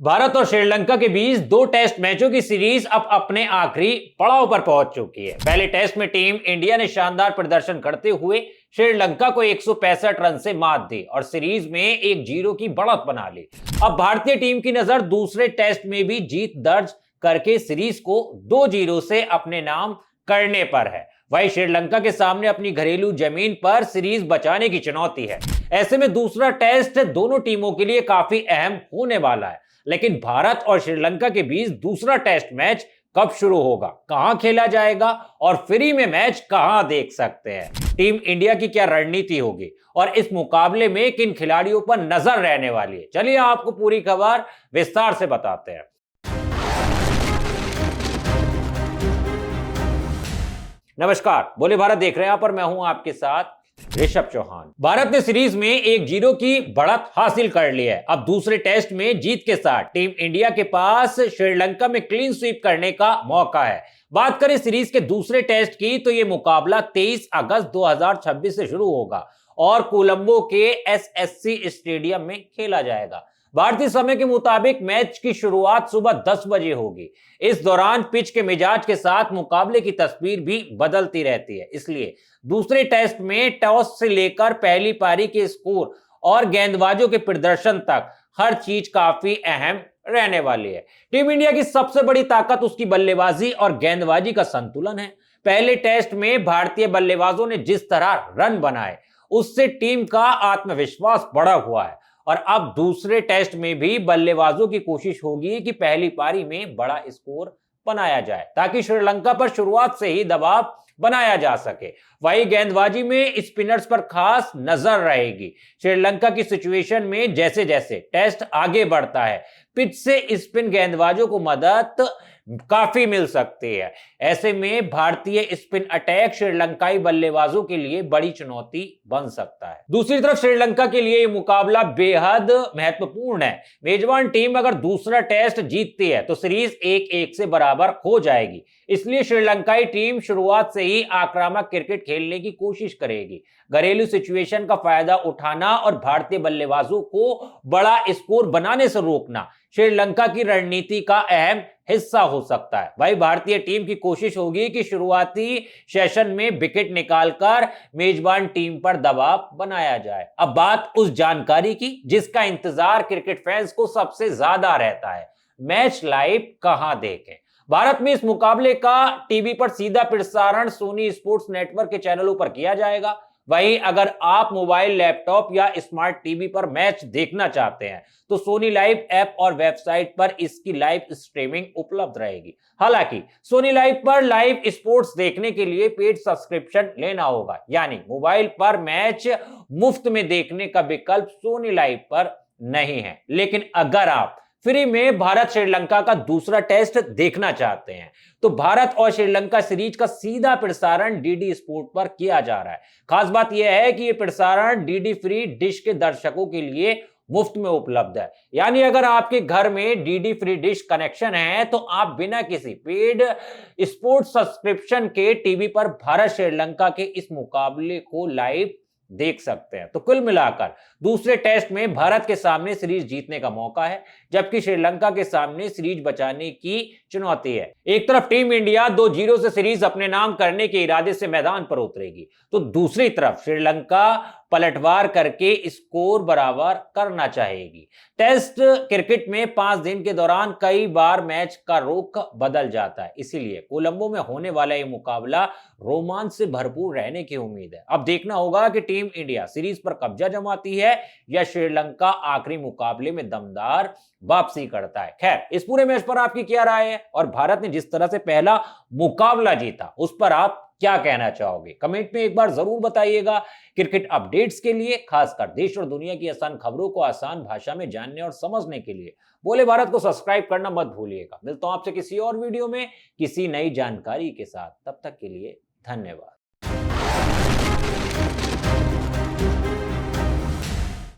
भारत और श्रीलंका के बीच दो टेस्ट मैचों की सीरीज अब अपने आखिरी पड़ाव पर पहुंच चुकी है। पहले टेस्ट में टीम इंडिया ने शानदार प्रदर्शन करते हुए श्रीलंका को 165 रन से मात दी और सीरीज में 1-0 की बढ़त बना ली। अब भारतीय टीम की नजर दूसरे टेस्ट में भी जीत दर्ज करके सीरीज को 2-0 से अपने नाम करने पर है। वहीं श्रीलंका के सामने अपनी घरेलू जमीन पर सीरीज बचाने की चुनौती है। ऐसे में दूसरा टेस्ट दोनों टीमों के लिए काफी अहम होने वाला है। लेकिन भारत और श्रीलंका के बीच दूसरा टेस्ट मैच कब शुरू होगा, कहां खेला जाएगा और फ्री में मैच कहां देख सकते हैं, टीम इंडिया की क्या रणनीति होगी और इस मुकाबले में किन खिलाड़ियों पर नजर रहने वाली है, चलिए आपको पूरी खबर विस्तार से बताते हैं। नमस्कार, बोले भारत देख रहे हैं, पर मैं हूं आपके साथ ऋषभ चौहान। भारत ने सीरीज में 1-0 की बढ़त हासिल कर ली है। अब दूसरे टेस्ट में जीत के साथ टीम इंडिया के पास श्रीलंका में क्लीन स्वीप करने का मौका है। बात करें सीरीज के दूसरे टेस्ट की तो यह मुकाबला 23 अगस्त 2026 से शुरू होगा और कोलंबो के एसएससी स्टेडियम में खेला जाएगा। भारतीय समय के मुताबिक मैच की शुरुआत सुबह 10 बजे होगी। इस दौरान पिच के मिजाज के साथ मुकाबले की तस्वीर भी बदलती रहती है, इसलिए दूसरे टेस्ट में टॉस से लेकर पहली पारी के स्कोर और गेंदबाजों के प्रदर्शन तक हर चीज काफी अहम रहने वाली है। टीम इंडिया की सबसे बड़ी ताकत उसकी बल्लेबाजी और गेंदबाजी का संतुलन है। पहले टेस्ट में भारतीय बल्लेबाजों ने जिस तरह रन बनाए उससे टीम का आत्मविश्वास बढ़ा हुआ है और अब दूसरे टेस्ट में भी बल्लेबाजों की कोशिश होगी कि पहली पारी में बड़ा स्कोर बनाया जाए ताकि श्रीलंका पर शुरुआत से ही दबाव बनाया जा सके। वही गेंदबाजी में स्पिनर्स पर खास नजर रहेगी। श्रीलंका की सिचुएशन में जैसे जैसे टेस्ट आगे बढ़ता है, पिच से स्पिन गेंदबाजों को मदद काफी मिल सकती है। ऐसे में भारतीय स्पिन अटैक श्रीलंकाई बल्लेबाजों के लिए बड़ी चुनौती बन सकता है। दूसरी तरफ श्रीलंका के लिए यह मुकाबला बेहद महत्वपूर्ण है। मेजबान टीम अगर दूसरा टेस्ट जीतती है तो सीरीज 1-1 से बराबर हो जाएगी, इसलिए श्रीलंकाई टीम शुरुआत से ही आक्रामक क्रिकेट खेलने की कोशिश करेगी। घरेलू सिचुएशन का फायदा उठाना और भारतीय बल्लेबाजों को बड़ा स्कोर बनाने से रोकना श्रीलंका की रणनीति का अहम हिस्सा हो सकता है। वही भारतीय टीम की कोशिश होगी कि शुरुआती सेशन में विकेट निकालकर मेजबान टीम पर दबाव बनाया जाए। अब बात उस जानकारी की जिसका इंतजार क्रिकेट फैंस को सबसे ज्यादा रहता है, मैच लाइव कहां देखें। भारत में इस मुकाबले का टीवी पर सीधा प्रसारण सोनी स्पोर्ट्स नेटवर्क के चैनलों पर किया जाएगा। वहीं अगर आप मोबाइल, लैपटॉप या स्मार्ट टीवी पर मैच देखना चाहते हैं तो सोनी लाइव ऐप और वेबसाइट पर इसकी लाइव स्ट्रीमिंग उपलब्ध रहेगी। हालांकि सोनी लाइव पर लाइव स्पोर्ट्स देखने के लिए पेड सब्सक्रिप्शन लेना होगा, यानी मोबाइल पर मैच मुफ्त में देखने का विकल्प सोनी लाइव पर नहीं है। लेकिन अगर आप फ्री में भारत श्रीलंका का दूसरा टेस्ट देखना चाहते हैं तो भारत और श्रीलंका सीरीज का सीधा प्रसारण डीडी स्पोर्ट पर किया जा रहा है। खास बात यह है कि यह प्रसारण डीडी फ्री डिश के दर्शकों के लिए मुफ्त में उपलब्ध है, यानी अगर आपके घर में डीडी फ्री डिश कनेक्शन है तो आप बिना किसी पेड स्पोर्ट्स सब्सक्रिप्शन के टीवी पर भारत श्रीलंका के इस मुकाबले को लाइव देख सकते हैं। तो कुल मिलाकर दूसरे टेस्ट में भारत के सामने सीरीज जीतने का मौका है, जबकि श्रीलंका के सामने सीरीज बचाने की चुनौती है। एक तरफ टीम इंडिया 2-0 से सीरीज अपने नाम करने के इरादे से मैदान पर उतरेगी तो दूसरी तरफ श्रीलंका पलटवार करके स्कोर बराबर करना चाहेगी। टेस्ट क्रिकेट में 5 दिन के दौरान कई बार मैच का रुख बदल जाता है, इसीलिए कोलंबो में होने वाला यह मुकाबला रोमांच से भरपूर रहने की उम्मीद है। अब देखना होगा कि टीम इंडिया सीरीज पर कब्जा जमाती है या श्रीलंका आखिरी मुकाबले में दमदार वापसी करता है। खैर, इस पूरे मैच पर आपकी क्या राय है और भारत ने जिस तरह से पहला मुकाबला जीता उस पर आप क्या कहना चाहोगे, कमेंट में एक बार जरूर बताइएगा। क्रिकेट अपडेट्स के लिए, खासकर देश और दुनिया की आसान खबरों को आसान भाषा में जानने और समझने के लिए बोले भारत को सब्सक्राइब करना मत भूलिएगा। मिलता हूं आपसे किसी और वीडियो में किसी नई जानकारी के साथ, तब तक के लिए धन्यवाद।